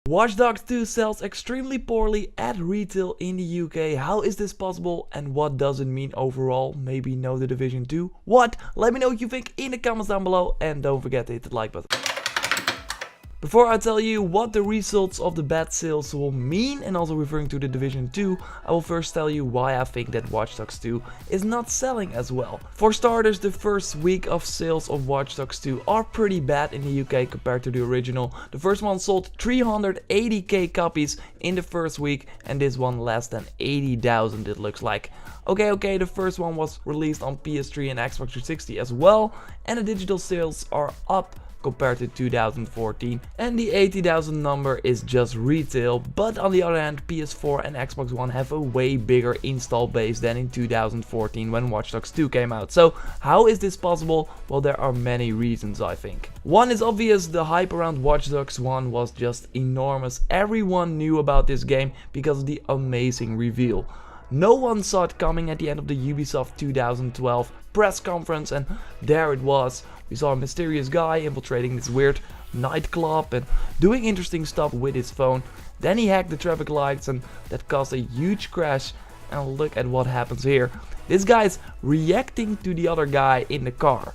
Watch Dogs 2 sells extremely poorly at retail in the UK. How is this possible and what does it mean overall? Maybe no The Division 2? What? Let me know what you think in the comments down below and don't forget to hit the like button. Before I tell you what the results of the bad sales will mean, and also referring to The Division 2, I will first tell you why I think that Watch Dogs 2 is not selling as well. For starters, the first week of sales of Watch Dogs 2 are pretty bad in the UK compared to the original. The first one sold 380k copies in the first week, and this one less than 80,000 it looks like. Okay, the first one was released on PS3 and Xbox 360 as well, and the digital sales are up compared to 2014, and the 80,000 number is just retail, but on the other hand PS4 and Xbox One have a way bigger install base than in 2014 when Watch Dogs 2 came out. So how is this possible? Well, there are many reasons I think. One is obvious, the hype around Watch Dogs 1 was just enormous. Everyone knew about this game because of the amazing reveal. No one saw it coming at the end of the Ubisoft 2012 press conference, and there it was. We saw a mysterious guy infiltrating this weird nightclub and doing interesting stuff with his phone. Then he hacked the traffic lights and that caused a huge crash, and look at what happens here. This guy's reacting to the other guy in the car.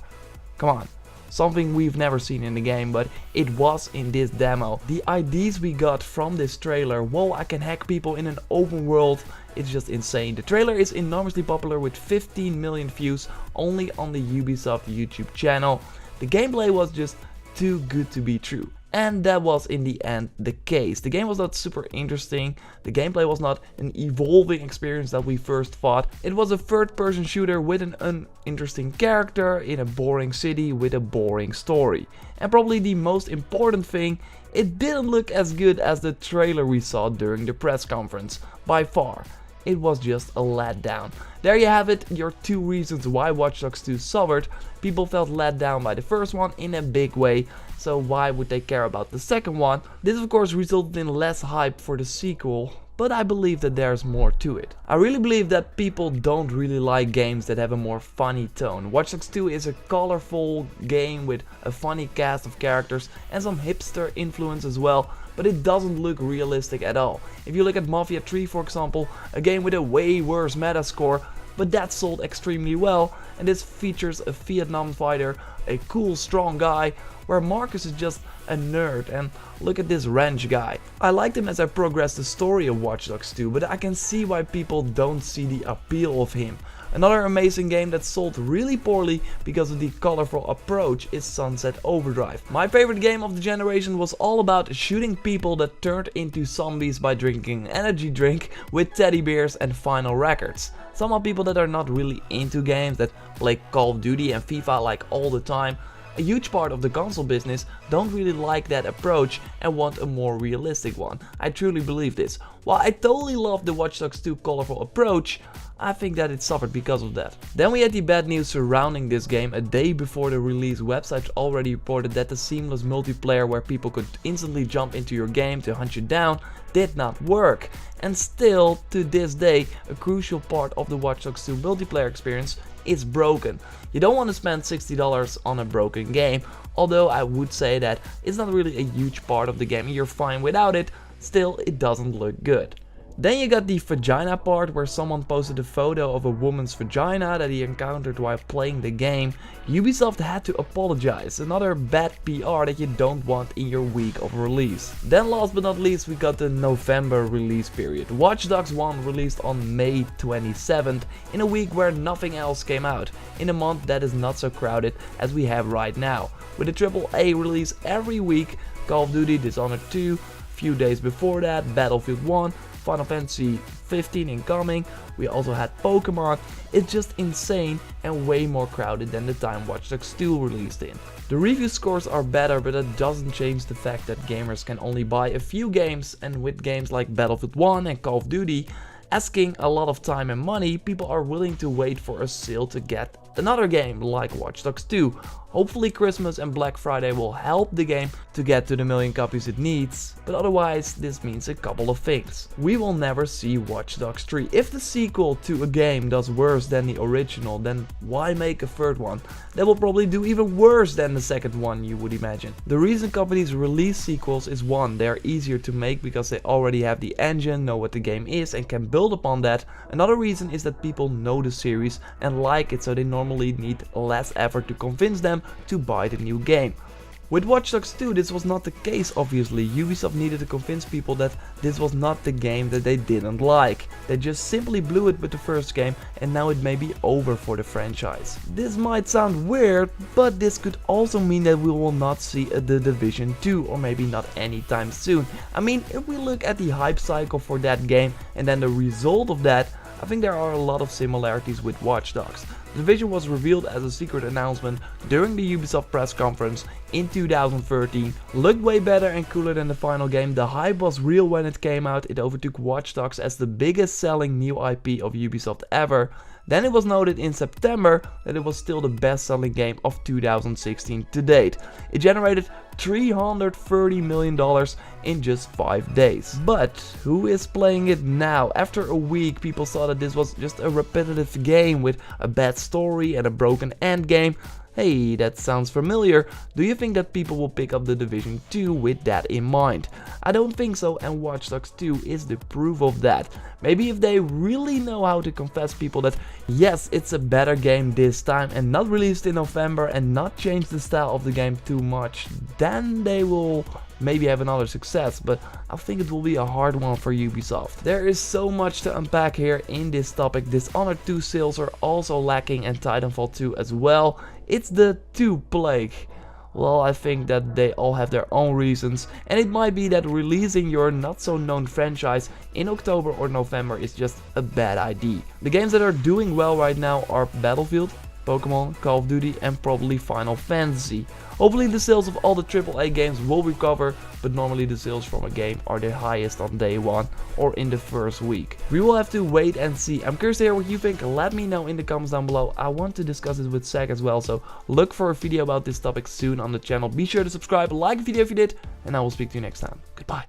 Come on. Something we've never seen in the game, but it was in this demo. The ideas we got from this trailer, whoa, I can hack people in an open world, it's just insane. The trailer is enormously popular with 15 million views only on the Ubisoft YouTube channel. The gameplay was just too good to be true. And that was in the end the case. The game was not super interesting, the gameplay was not an evolving experience that we first thought. It was a third-person shooter with an uninteresting character in a boring city with a boring story. And probably the most important thing, it didn't look as good as the trailer we saw during the press conference, by far. It was just a letdown. There you have it, your two reasons why Watch Dogs 2 suffered. People felt let down by the first one in a big way, so why would they care about the second one? This of course resulted in less hype for the sequel, but I believe that there's more to it. I really believe that people don't really like games that have a more funny tone. Watch Dogs 2 is a colorful game with a funny cast of characters and some hipster influence as well, but it doesn't look realistic at all. If you look at Mafia 3 for example, a game with a way worse meta score, but that sold extremely well, and this features a Vietnam fighter, a cool strong guy, where Marcus is just a nerd, and look at this ranch guy. I liked him as I progressed the story of Watch Dogs 2, but I can see why people don't see the appeal of him. Another amazing game that sold really poorly because of the colorful approach is Sunset Overdrive. My favorite game of the generation was all about shooting people that turned into zombies by drinking an energy drink with teddy bears and vinyl records. Some are people that are not really into games, that play Call of Duty and FIFA like all the time. A huge part of the console business don't really like that approach and want a more realistic one. I truly believe this. While I totally love the Watch Dogs 2 colorful approach, I think that it suffered because of that. Then we had the bad news surrounding this game. A day before the release, websites already reported that the seamless multiplayer where people could instantly jump into your game to hunt you down did not work. And still, to this day, a crucial part of the Watch Dogs 2 multiplayer experience is broken. You don't want to spend $60 on a broken game, although I would say that it's not really a huge part of the game and you're fine without it, still it doesn't look good. Then you got the vagina part, where someone posted a photo of a woman's vagina that he encountered while playing the game. Ubisoft had to apologize, another bad PR that you don't want in your week of release. Then last but not least we got the November release period. Watch Dogs 1 released on May 27th, in a week where nothing else came out, in a month that is not so crowded as we have right now. With a AAA release every week, Call of Duty, Dishonored 2, few days before that, Battlefield 1, Final Fantasy 15 incoming, we also had Pokemon. It's just insane and way more crowded than the time Watch Dogs 2 released in. The review scores are better, but that doesn't change the fact that gamers can only buy a few games, and with games like Battlefield 1 and Call of Duty asking a lot of time and money, people are willing to wait for a sale to get another game like Watch Dogs 2. Hopefully Christmas and Black Friday will help the game to get to the million copies it needs, but otherwise this means a couple of things. We will never see Watch Dogs 3. If the sequel to a game does worse than the original, then why make a third one? That will probably do even worse than the second one, you would imagine. The reason companies release sequels is one, they are easier to make because they already have the engine, know what the game is and can build upon that. Another reason is that people know the series and like it, so they normally need less effort to convince them to buy the new game. With Watch Dogs 2 this was not the case obviously. Ubisoft needed to convince people that this was not the game that they didn't like. They just simply blew it with the first game and now it may be over for the franchise. This might sound weird, but this could also mean that we will not see The Division 2 or maybe not anytime soon. I mean, if we look at the hype cycle for that game and then the result of that, I think there are a lot of similarities with Watch Dogs. The Division was revealed as a secret announcement during the Ubisoft press conference in 2013, looked way better and cooler than the final game, the hype was real when it came out, it overtook Watch Dogs as the biggest selling new IP of Ubisoft ever. Then it was noted in September that it was still the best selling game of 2016 to date. It generated $330 million in just 5 days. But who is playing it now? After a week people saw that this was just a repetitive game with a bad story and a broken endgame. Hey, that sounds familiar. Do you think that people will pick up The Division 2 with that in mind? I don't think so, and Watch Dogs 2 is the proof of that. Maybe if they really know how to convince people that yes, it's a better game this time and not released in November and not change the style of the game too much, then they will maybe have another success, but I think it will be a hard one for Ubisoft. There is so much to unpack here in this topic. Dishonored 2 sales are also lacking and Titanfall 2 as well. It's the 2 plague. Well, I think that they all have their own reasons, and it might be that releasing your not so known franchise in October or November is just a bad idea. The games that are doing well right now are Battlefield, Pokemon, Call of Duty and probably Final Fantasy. Hopefully the sales of all the AAA games will recover, but normally the sales from a game are the highest on day 1 or in the first week. We will have to wait and see. I'm curious to hear what you think, let me know in the comments down below. I want to discuss it with Zach as well, so look for a video about this topic soon on the channel. Be sure to subscribe, like the video if you did, and I will speak to you next time. Goodbye.